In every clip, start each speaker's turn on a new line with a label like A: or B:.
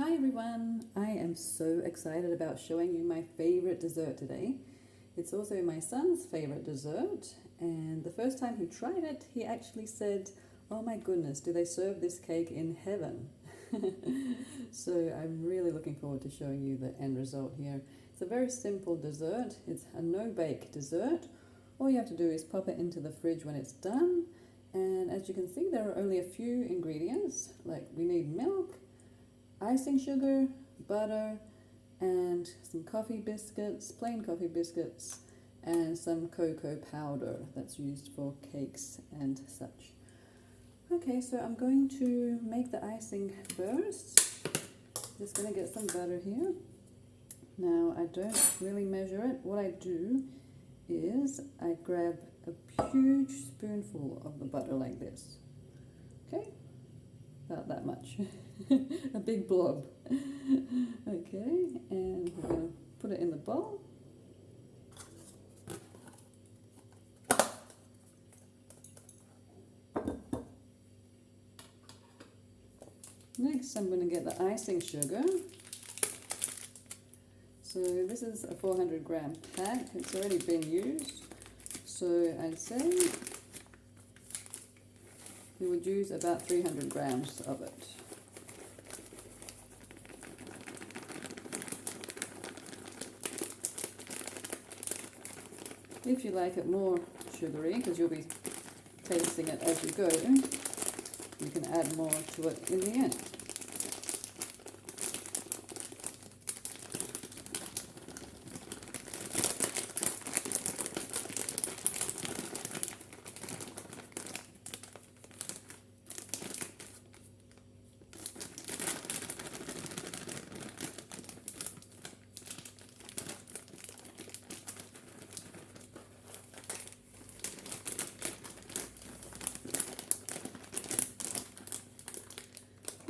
A: Hi everyone! I am so excited about showing you my favorite dessert today. It's also my son's favorite dessert, and the first time he tried it, he actually said, "Oh my goodness, do they serve this cake in heaven?" So I'm really looking forward to showing you the end result here. It's a very simple dessert. It's a no-bake dessert. All you have to do is pop it into the fridge when it's done, and as you can see, there are only a few ingredients. Like, we need milk, icing sugar, butter, and some coffee biscuits, plain coffee biscuits, and some cocoa powder that's used for cakes and such. Okay, so I'm going to make the icing first. Just going to get some butter here. Now, I don't really measure it. What I do is I grab a huge spoonful of the butter like this. Okay? About that much. A big blob. Okay, and we're going to put it in the bowl. Next, I'm going to get the icing sugar. So this is a 400 gram pack. It's already been used. So I'd say we would use about 300 grams of it. If you like it more sugary, because you'll be tasting it as you go, you can add more to it in the end.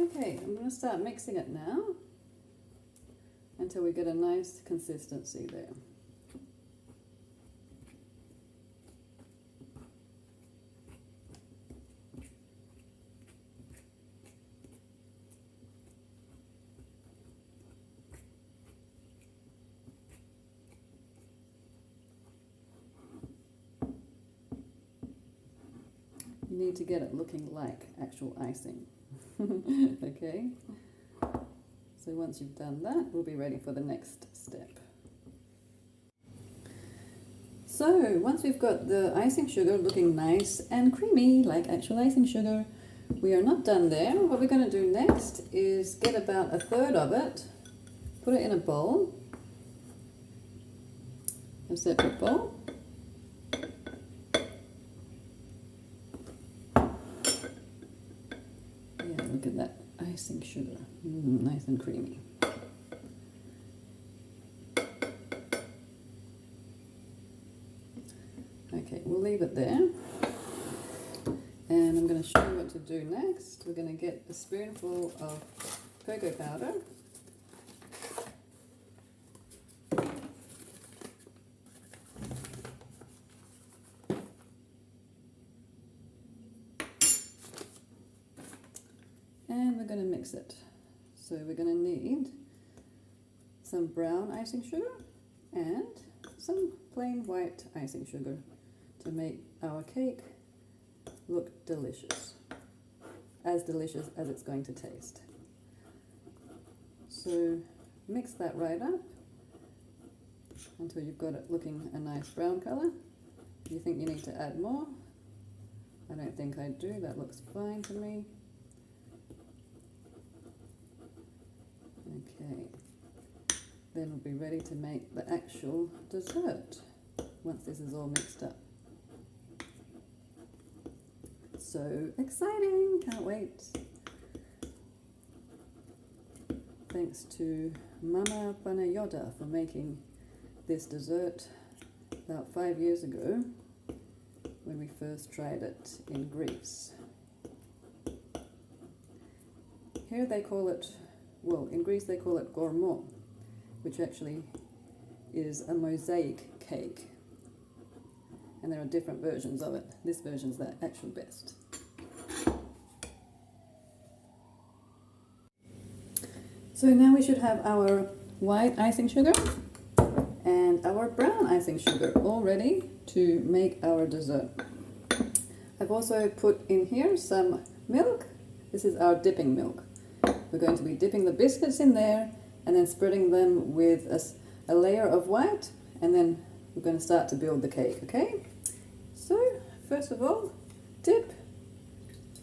A: Okay, I'm going to start mixing it now until we get a nice consistency there. You need to get it looking like actual icing. Okay, so once you've done that, we'll be ready for the next step. So once we've got the icing sugar looking nice and creamy like actual icing sugar, we are not done there. What we're going to do next is get about a third of it, put it in a bowl, a separate bowl. Look at that icing sugar, nice and creamy. Okay, we'll leave it there. And I'm going to show you what to do next. We're going to get a spoonful of cocoa powder. And we're going to mix it. So we're going to need some brown icing sugar and some plain white icing sugar to make our cake look delicious. As delicious as it's going to taste. So mix that right up until you've got it looking a nice brown color. If you think you need to add more, I don't think I do. That looks fine to me. Okay, then we'll be ready to make the actual dessert once this is all mixed up. So exciting, can't wait. Thanks to Mama Panayota for making this dessert about 5 years ago when we first tried it in Greece. Here they call it, well, in Greece they call it gourmand, which actually is a mosaic cake. And there are different versions of it. This version's the actual best. So now we should have our white icing sugar and our brown icing sugar all ready to make our dessert. I've also put in here some milk. This is our dipping milk. We're going to be dipping the biscuits in there and then spreading them with a layer of white, and then we're going to start to build the cake, okay? So first of all, dip.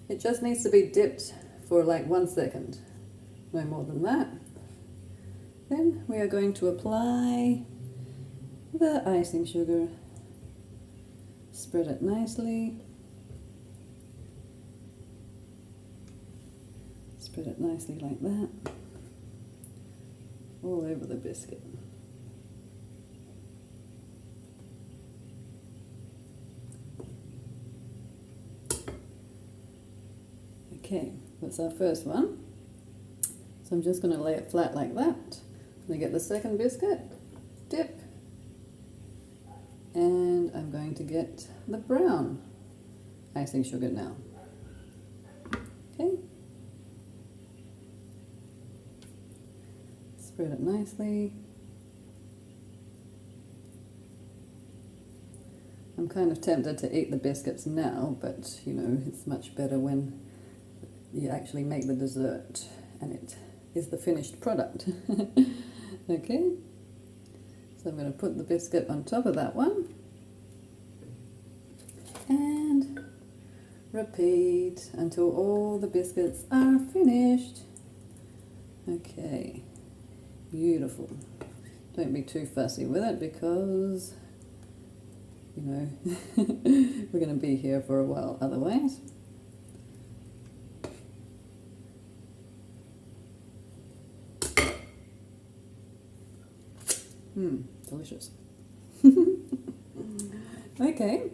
A: It just needs to be dipped for like 1 second, no more than that. Then we are going to apply the icing sugar. Spread it nicely. Spread it nicely like that, all over the biscuit. Okay, that's our first one. So I'm just going to lay it flat like that. I'm going to get the second biscuit, dip, and I'm going to get the brown icing sugar now. Okay. Spread it nicely. I'm kind of tempted to eat the biscuits now, but you know, it's much better when you actually make the dessert and it is the finished product. Okay, so I'm going to put the biscuit on top of that one and repeat until all the biscuits are finished. Okay, beautiful. Don't be too fussy with it because, you know, we're going to be here for a while otherwise. Delicious. Okay,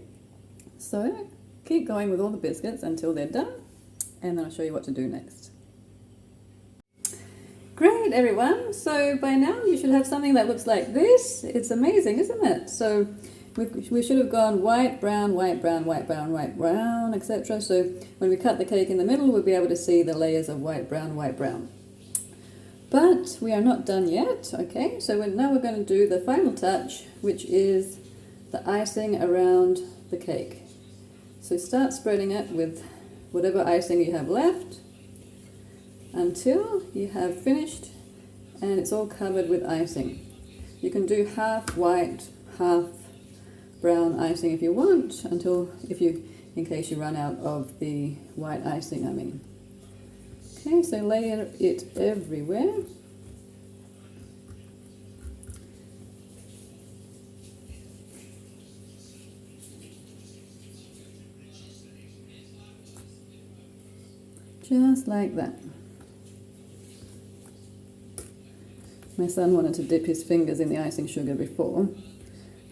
A: so keep going with all the biscuits until they're done, and then I'll show you what to do next. Great, everyone. So by now you should have something that looks like this. It's amazing, isn't it? So we should have gone white, brown, white, brown, white, brown, white, brown, etc. So when we cut the cake in the middle, we'll be able to see the layers of white, brown, white, brown. But we are not done yet, okay? So now we're going to do the final touch, which is the icing around the cake. So start spreading it with whatever icing you have left until you have finished and it's all covered with icing. You can do half white, half brown icing if you want, in case you run out of the white icing, I mean. Okay, so layer it everywhere. Just like that. My son wanted to dip his fingers in the icing sugar before.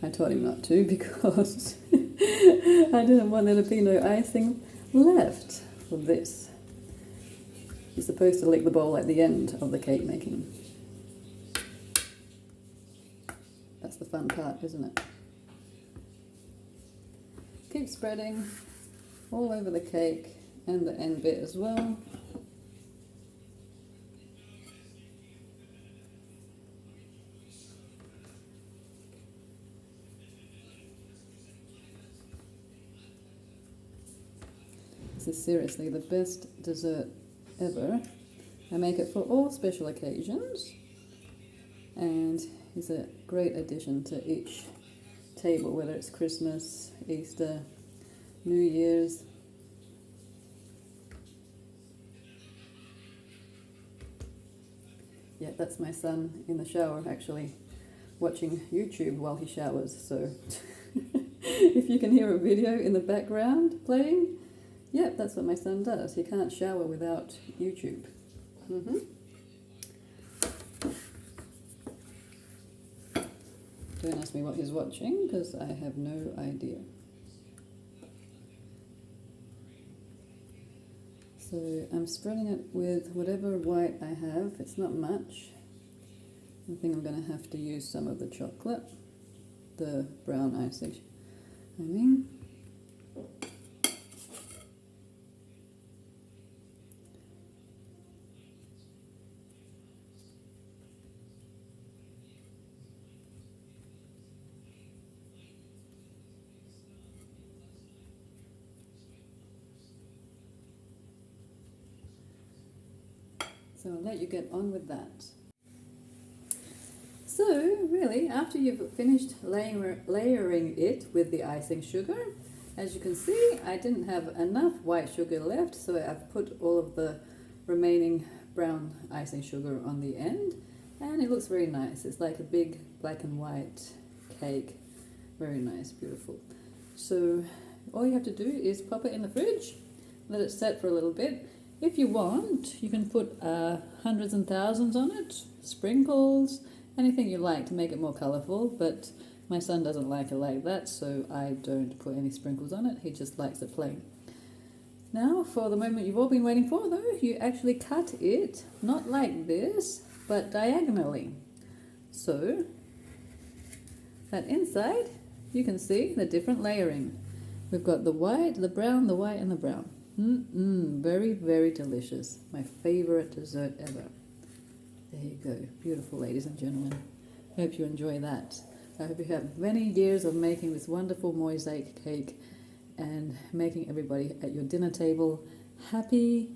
A: I told him not to because I didn't want there to be no icing left for this. You're supposed to lick the bowl at the end of the cake making. That's the fun part, isn't it? Keep spreading all over the cake and the end bit as well. This is seriously the best dessert ever. I make it for all special occasions and it's a great addition to each table, whether it's Christmas, Easter, New Year's. Yeah, that's my son in the shower actually watching YouTube while he showers, so if you can hear a video in the background playing, yeah, that's what my son does. He can't shower without YouTube. Don't ask me what he's watching because I have no idea. So I'm spreading it with whatever white I have. It's not much. I think I'm going to have to use some of the chocolate, the brown icing, I mean. So I'll let you get on with that. So really, after you've finished layering it with the icing sugar, as you can see, I didn't have enough white sugar left, so I've put all of the remaining brown icing sugar on the end, and it looks very nice. It's like a big black and white cake. Very nice, beautiful. So all you have to do is pop it in the fridge, let it set for a little bit. If you want, you can put hundreds and thousands on it, sprinkles, anything you like to make it more colourful, but my son doesn't like it like that, so I don't put any sprinkles on it. He just likes it plain. Now, for the moment you've all been waiting for, though, you actually cut it, not like this, but diagonally. So, that inside, you can see the different layering. We've got the white, the brown, the white, and the brown. Very, very delicious. My favourite dessert ever. There you go. Beautiful, ladies and gentlemen. Hope you enjoy that. I hope you have many years of making this wonderful mosaic cake and making everybody at your dinner table happy